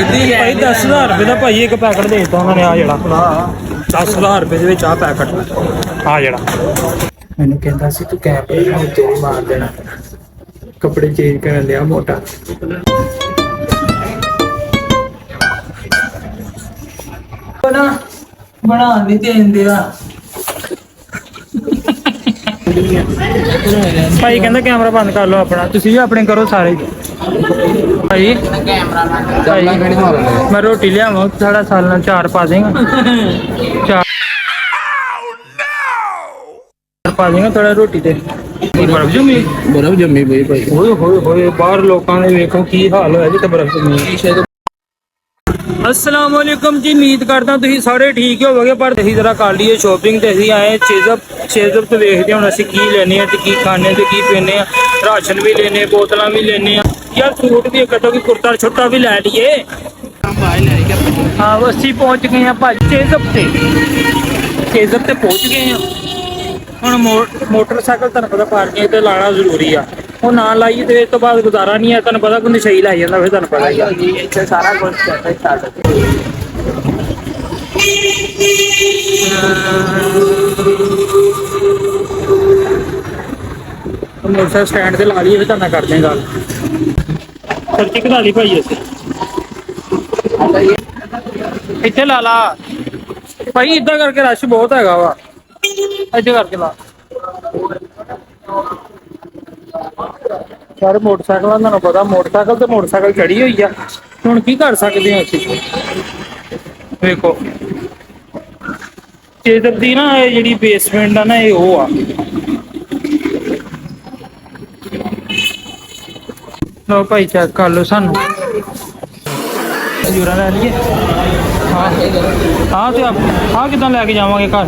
भाई 10,000 रुपये का भाई एक पैकेट दे दिता उन्होंने आ जड़ा 10,000 रुपये के आ पैकेट आ जड़ा मैंने कहता सी तू कैप तेरी मार देना कपड़े चेंज कर लिया मोटा बना बना नहीं देंदे भाई कहता कैमरा बंद कर लो अपना तुसी भी अपने करो सारे भाई मैं रोटी लियावा साढ़ा साल ना 4 पा देगा 4 पा देगा थोड़ा रोटी ते बर्फ जमी भाई होए बाहर लोगों ने वेखो की हाल होया जिते बर्फ जमी अस्सलाम वालेकुम जी उम्मीद करता तुम सारे ठीक ही होवोगे पर असीं जरा कर लीए शॉपिंग तो असीं आए चेजअप तो देखते हूँ असीं की लेने तो की खाने तो की पीने राशन भी लेने बोतल भी लेने यार सूट भी कटो कि कुर्ता छुट्टा भी लै लीए हाँ असीं पहुँच गए हैं भाई चेजअप ते पहुँच गए हैं ਹੁਣ ਮੋਟਰਸਾਈਕਲ ਤੁਹਾਨੂੰ ਪਤਾ ਪਾਰਕਿੰਗ ਤੇ ਲਾਣਾ ਜ਼ਰੂਰੀ ਆ ਉਹ ਨਾ ਲਾਈਏ ਤੇ ਇਸ ਤੋਂ ਬਾਅਦ ਗੁਜ਼ਾਰਾ ਨਹੀਂ ਹੈ ਤੁਹਾਨੂੰ ਪਤਾ ਕੋਈ ਨਸ਼ਈ ਲੈ ਜਾਂਦਾ ਫਿਰ ਤੁਹਾਨੂੰ ਪਤਾ ਹੀ ਆ ਇੱਥੇ ਸਾਰਾ ਕੁਝ ਚੱਲਦਾ ਮੋਟਰਸਾਈਕਲ ਸਟੈਂਡ ਤੇ ਲਾ ਲਈਏ ਫਿਰ ਤੁਹਾਨੂੰ ਕਰਦੇ ਹਾਂ ਗੱਲ ਖਰਚੀ ਕਢਾ ਲਈ ਭਾਈ ਅਸੀਂ ਇੱਥੇ ਲਾ ਲਾ ਭਾਈ ਇਦਾਂ ਕਰਕੇ ਰਸ਼ ਬਹੁਤ ਹੈਗਾ ਵਾ ਇੱਥੇ ਕਰਕੇ ਲਾ ਸਾਰੇ ਮੋਟਰਸਾਈਕਲਾਂ ਤੁਹਾਨੂੰ ਪਤਾ ਮੋਟਰਸਾਈਕਲ ਚੜੀ ਹੋਈ ਆ ਹੁਣ ਕੀ ਕਰ ਸਕਦੇ ਹਾਂ ਅਸੀਂ ਵੇਖੋ ਚੇਜ਼ਰ ਦੀ ਨਾ ਇਹ ਜਿਹੜੀ ਬੇਸਮੈਂਟ ਆ ਨਾ ਇਹ ਉਹ ਆ ਲੋ ਭਾਈ ਚੈੱਕ ਕਰ ਲਓ ਸਾਨੂੰ ਜੂਰਾ ਲੈ ਲਈਏ ਹਾਂ ਤੇ ਆਹ ਕਿੱਦਾਂ ਲੈ ਕੇ ਜਾਵਾਂਗੇ ਘਰ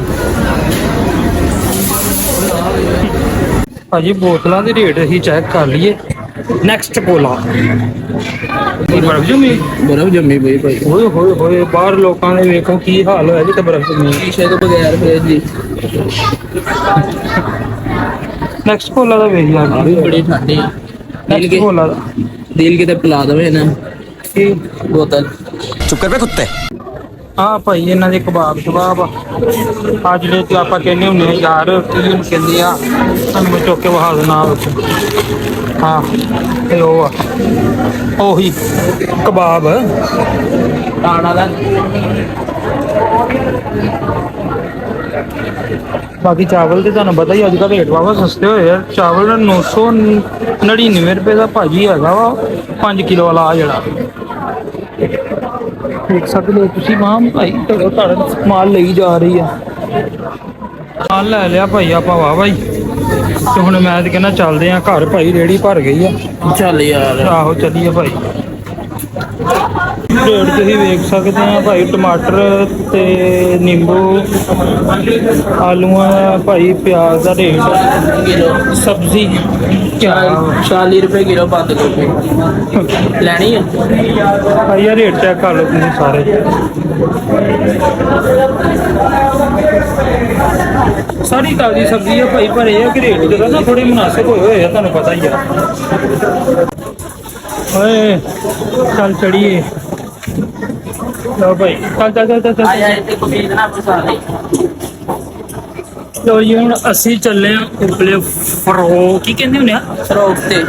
ਭਾਜੀ ਬੋਤਲਾਂ ਦੇ ਰੇਟ ਅਸੀਂ ਚੈੱਕ ਕਰ ਲਈਏ ਨੈਕਸਟ ਕੋਲਾ ਬਰਫ ਜੰਮੀ ਭਾਈ ਹੋਏ ਬਾਹਰ ਲੋਕਾਂ ਨੇ ਵੇਖੋ ਕੀ ਹਾਲ ਹੋਇਆ ਜਿੱਥੇ ਬਰਫ ਜੰਮੀ ਸ਼ੀਸ਼ੇ ਤੋਂ ਬਗੈਰ ਫੇਰ ਜੀ ਨੈਕਸਟ ਕੋਲਾ ਦਾ ਵੇਖ ਯਾਰ ਬੜੀ ਠੰਡੀ ਨੈਕਸਟ ਕੋਲਾ ਦਾ ਦਿਲ ਕਿਤੇ ਪਿਲਾ ਦਵੇ ਨਾ ਇਹ ਬੋਤਲ ਚੁੱਪ ਕਰ ਕੁੱਤੇ ਹਾਂ ਭਾਈ ਇਹਨਾਂ ਦੇ ਕਬਾਬ ਆ ਜਿਹੜੇ ਤੇ ਆਪਾਂ ਕਹਿੰਦੇ ਹੁੰਦੇ ਆ ਯਾਰ ਕੀ ਕਹਿੰਦੇ ਆ ਤੁਹਾਨੂੰ ਚੁੱਕ ਕੇ ਵਹਾ ਦੇਣਾ ਹਾਂ ਇਹ ਉਹ ਆ ਉਹੀ ਕਬਾਬ ਆਣਾ ਦਾ ਬਾਕੀ ਚਾਵਲ ਤੇ ਤੁਹਾਨੂੰ ਪਤਾ ਹੀ ਅੱਜ ਕੱਲ੍ਹ ਰੇਟ ਵਾਵਾ ਸਸਤੇ ਹੋਏ ਆ ਚਾਵਲ 999 ਰੁਪਏ ਦਾ ਭਾਜੀ ਹੈਗਾ ਵਾ 5 ਕਿਲੋ ਵਾਲਾ ਆ ਜਿਹੜਾ ਦੇਖ ਸਕਦੇ ਹੋ ਤੁਸੀਂ ਮਾਮ ਭਾਈ ਤੁਹਾਡਾ ਮਾਲ ਲਈ ਜਾ ਰਹੀ ਆ ਮਾਲ ਲੈ ਲਿਆ ਭਾਈ ਆਪਾਂ ਵਾਹ ਭਾਈ ਤੇ ਹੁਣ ਮੈਂ ਤੇ ਕਹਿੰਦਾ ਚੱਲਦੇ ਆ ਘਰ ਭਾਈ ਰੇੜੀ ਭਰ ਗਈ ਆ ਚੱਲ ਯਾਰ ਆਹੋ ਚੱਲੀਏ ਭਾਈ ਰੇਟ ਤੁਸੀਂ ਵੇਖ ਸਕਦੇ ਆ ਭਾਈ ਟਮਾਟਰ ਤੇ ਨਿੰਬੂ ਆਲੂਆਂ ਦਾ ਭਾਈ ਪਿਆਜ਼ ਦਾ ਰੇਟ ਸਬਜ਼ੀ 40 ਰੁਪਏ ਕਿਲੋ ਬੰਦ ਗੋਭੀ ਲੈਣੀ ਆ ਭਾਈ ਆ ਰੇਟ ਚੈੱਕ ਕਰ ਲਓ ਤੁਸੀਂ ਸਾਰੇ ਸਾਰੀ ਤਾਜ਼ੀ ਸਬਜ਼ੀ ਆ ਭਾਈ ਪਰ ਇਹ ਆ ਕਿ ਰੇਟ ਜਿਹੜਾ ਨਾ ਥੋੜੇ ਮੁਨਾਸਿਬ ਹੋਏ ਆ ਤੁਹਾਨੂੰ ਪਤਾ ਹੀ ਆ ਓਏ ਚੱਲ ਚੜੀਏ ਲਓ ਭਾਈ ਚੱਲ ਆਇਆ ਇੱਥੇ ਕੋਈ ਨਾ ਪਸਾ ਲਈ ਲੋ ਜੀ ਹੁਣ ਅਸੀਂ ਚੱਲੇ ਆ ਉਪਲੇ ਫਰੋਕ ਕੀ ਕਹਿੰਦੇ ਹੁੰਦੇ ਆ ਫਰੋਕ ਤੇ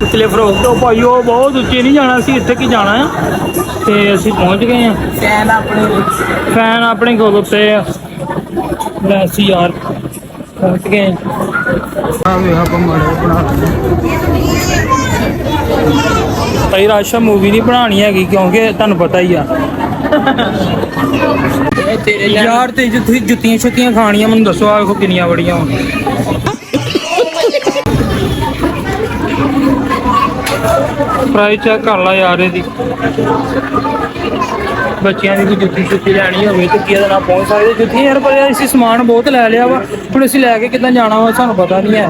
ਉਪਲੇ ਫਰੋਕ ਤੋਂ ਭਾਈ ਉਹ ਬਹੁਤ ਉੱਚੇ ਨਹੀਂ ਜਾਣਾ ਸੀ ਇੱਥੇ ਕੀ ਜਾਣਾ ਆ ਤੇ ਅਸੀਂ ਪਹੁੰਚ ਗਏ ਆ ਫੈਨ ਆਪਣੇ ਕੋਲ ਉੱਤੇ ਆ ਵੈਸੇ ਯਾਰ ਪਹੁੰਚ ਗਏ ਆ ਵੇ ਆਪਾਂ ਮਾੜੇ ਬਣਾ ਭਾਈ ਰਾਸ਼ਾ ਮੂਵੀ ਨਹੀਂ ਬਣਾਉਣੀ ਹੈਗੀ ਕਿਉਂਕਿ ਤੁਹਾਨੂੰ ਪਤਾ ਹੀ ਆ ਯਾਰ ਤੇ ਜੇ ਤੁਸੀਂ ਜੁੱਤੀਆਂ ਛੁੱਤੀਆਂ ਖਾਣੀਆਂ ਮੈਨੂੰ ਦੱਸੋ ਆ ਵੇਖੋ ਕਿੰਨੀਆਂ ਬੜੀਆਂ ਹੁਣ ਪ੍ਰਾਈਸ ਚੈੱਕ ਕਰ ਲਾ ਯਾਰ ਇਹਦੀ ਬੱਚਿਆਂ ਦੀ ਕੋਈ ਜੁੱਤੀ ਛੁੱਤੀ ਲੈਣੀ ਹੋਵੇ ਤੇ ਕੀ ਇਹਦੇ ਨਾਲ ਪਹੁੰਚ ਸਕਦੇ ਜੁੱਤੀਆਂ ਯਾਰ ਪਰ ਅਸੀਂ ਸਮਾਨ ਬਹੁਤ ਲੈ ਲਿਆ ਵਾ ਹੁਣ ਅਸੀਂ ਲੈ ਕੇ ਕਿੱਦਾਂ ਜਾਣਾ ਵਾ ਸਾਨੂੰ ਪਤਾ ਨਹੀਂ ਹੈ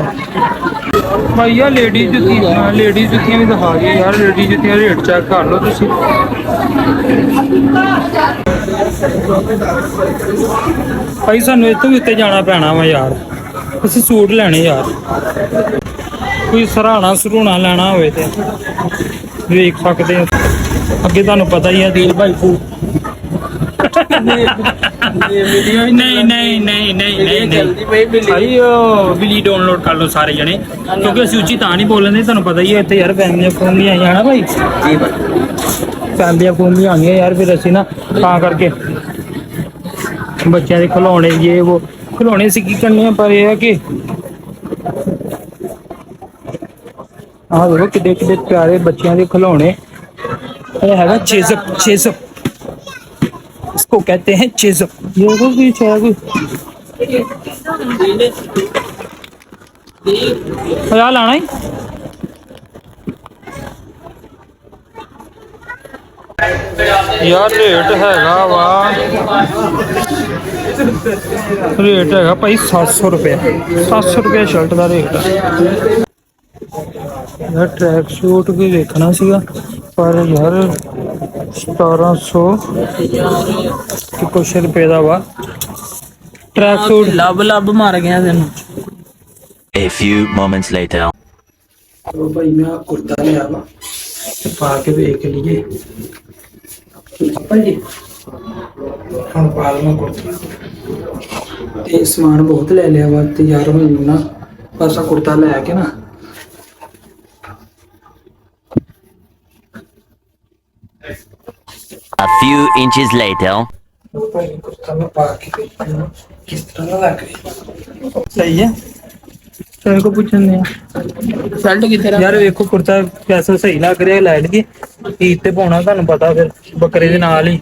ਭਾਈ ਆ ਲੇਡੀਜ਼ ਜੁੱਤੀਆਂ ਵੀ ਦਿਖਾ ਦਿਓ ਯਾਰ ਲੇਡੀਜ਼ ਜੁੱਤੀਆਂ ਰੇਟ ਚੈੱਕ ਕਰ ਲਓ ਤੁਸੀਂ ਭਾਈ ਸਾਨੂੰ ਇੱਥੋਂ ਵੀ ਉੱਤੇ ਜਾਣਾ ਪੈਣਾ ਵਾ ਯਾਰ ਅਸੀਂ ਸੂਟ ਲੈਣੇ ਯਾਰ ਕੋਈ ਸਰਾਣਾ ਸਰੂਣਾ ਲੈਣਾ ਹੋਵੇ ਤੇ ਵੇਖ ਸਕਦੇ ਹੋ। ਅੱਗੇ ਤੁਹਾਨੂੰ ਪਤਾ ਹੀ ਹੈ ਦੀਲ ਭਾਈ ਫੂ ਨਹੀਂ ਭਾਈ ਉਹ ਬਿਲੀ ਡਾਊਨਲੋਡ ਕਰ ਲਓ ਸਾਰੇ ਜਣੇ, ਕਿਉਂਕਿ ਅਸੀਂ ਉੱਚੀ ਤਾਂ ਨਹੀਂ ਬੋਲਦੇ, ਤੁਹਾਨੂੰ ਪਤਾ ਹੀ ਹੈ ਇੱਥੇ ਯਾਰ ਫੈਮਲੀਆਂ ਫੂਮਲੀਆਂ ਆਈਆਂ ਨਾ ਭਾਈ, ਫੈਮਲੀਆਂ ਫੂਮਲੀਆਂ ਆਈਆਂ ਯਾਰ, ਫਿਰ ਅਸੀਂ ਨਾ ਤਾਂ ਕਰਕੇ ਬੱਚਿਆਂ ਦੇ ਖਿਡੌਣੇ ਜੇ ਉਹ ਖਿਡੌਣੇ ਅਸੀਂ ਕੀ ਕਰਨੇ ਆ, ਪਰ ਇਹ ਹੈ ਕਿ ਆਹ ਦੇਖੋ ਕਿੱਡੇ ਕਿੱਡੇ ਪਿਆਰੇ ਬੱਚਿਆਂ ਦੇ ਖਿਡੌਣੇ। ਇਹ ਹੈਗਾ ਚੇਜ਼ਅप, चेज़अप इसको कहते हैं चेज़अप। ये भी है कोई यार लाना ही यार रेट हैगा वा, रेट हैगा भाई 700 रुपये, 700 रुपये शर्ट का रेट है यार। ट्रैक सूट भी देखना सीगा पर यार 1700 कुछ रुपए का वा ट्रैक सूट। लब मार गया तेन। A few moments later. तो भाई मैं कुर्ता लिया वा पा के देख लीजिए जी, हम पा लवा कुर्ता। ते समान बहुत ले लिया वा तैयार हो ना, बस कुर्ता लैके ना A few inches later. सही है, तेरे को पूछने शर्ट कितने यार देखो कुर्ता कैसा सही लग रहा है, लाइट की ईद ते पाना तुहानू पता, फिर बकरे दे नाल ही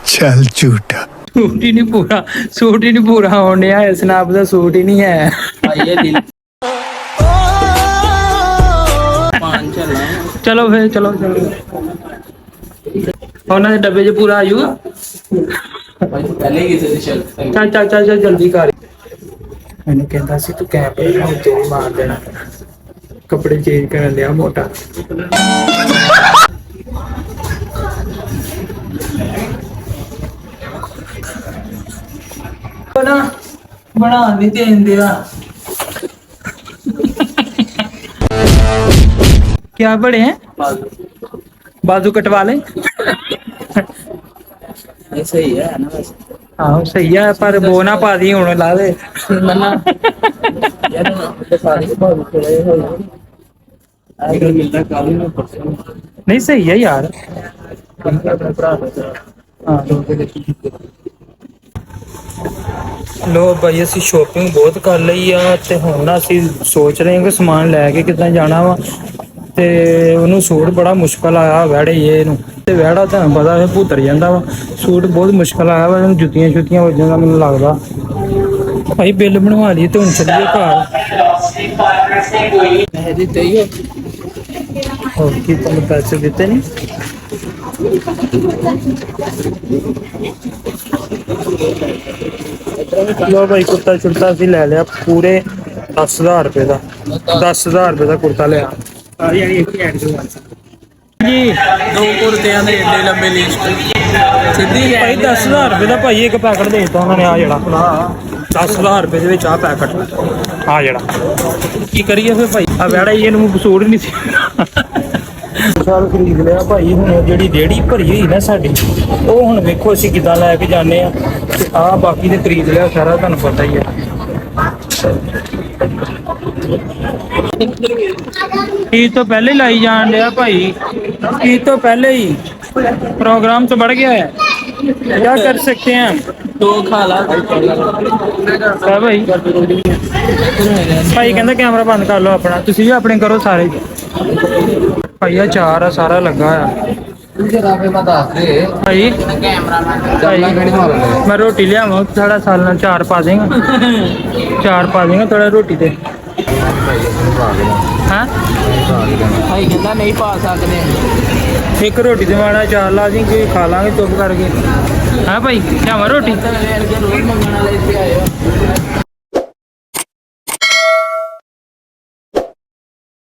चल झूठा सूट ही नहीं पूरा, सूट ही नहीं पूरा होने आया, स्नैप दा सूट ही नहीं है। चलो फिर चलो चलो उन्होंने डब्बे च पूरा आजूगा। चल चल चल चल जल्दी कर। मैंने कहता सी तू कैप उत्ते मार देना, कपड़े चेंज कर लिया मोटा। बना बना नहीं देन दिया क्या बड़े हैं, बाजू कटवा ले। सही है ना वैसे, हाँ सही है पर वो ना पा दी हूं ला दे नहीं सही है यार। लो भाई असी शॉपिंग बहुत कर ली आ ते हुण असी सोच रहे हैं कि समान लैके कितना जाना वा, ते ਉਹਨੂੰ सूट बड़ा मुश्किल आया वैड़े ये नूं ते वैड़ा ਤੁਹਾਨੂੰ पता है भूतर ਜਾਂਦਾ ਵਾ, सूट बहुत मुश्किल आया वा, जुत्तियां छुत्तियां वजन ਦਾ ਮੈਨੂੰ ਲੱਗਦਾ। भाई बिल बनवा लिए ते हुण चलिए घर। और की तुम पैसे देते नहीं? लो भाई कुर्ता शुर्ता असीं ले लिया पूरे 10,000 रुपए का, 10,000 रुपए का कुर्ता लिया जी। दो कुर्तियां दे एडे लंबे लिस्ट सीधी भाई 10,000 रुपए का भाई एक पैकेट देता उन्होंने आ जड़ा 10,000 रुपए ਦੇ ਵਿੱਚ ਆ ਪੈਕਟ ਆ ਜਿਹੜਾ ਕੀ ਕਰੀਏ ਫਿਰ ਭਾਈ ਆ ਵੈੜਾ ਹੀ ਇਹਨੂੰ ਸੂਟ ਨਹੀਂ ਸੀ ਸਾਲ ਖਰੀਦ ਲਿਆ ਭਾਈ। ਹੁਣ ਜਿਹੜੀ ਰੇੜੀ ਭਰੀ ਹੋਈ ਨਾ ਸਾਡੀ ਉਹ ਹੁਣ ਵੇਖੋ ਅਸੀਂ ਕਿੱਦਾਂ ਲੈ ਕੇ ਜਾਂਦੇ ਆ, ਤੇ ਆ ਬਾਕੀ ਦੇ ਖਰੀਦ ਲਿਆ ਸਾਰਾ, ਤੁਹਾਨੂੰ ਪਤਾ ਹੀ ਹੈ। ईद तो पहले ही लाई जान दिया भाई, ईद तो पहले ही प्रोग्राम तो बढ़ गया है, क्या कर सकते हैं हम। तो खाला क्या भाई भाई कहता कैमरा बंद कर लो अपना, तुसी भी अपने करो सारे भाई। चार है सारा लगा है भाई, मैं रोटी लिया थोड़ा साल चार पा देगा, चार पा देगा थोड़ा रोटी ते भाई कहता नहीं पा सकते, एक रोटी ते माड़ा चार ला दी खा लांगे चुप करके। है भाई क्या रोटी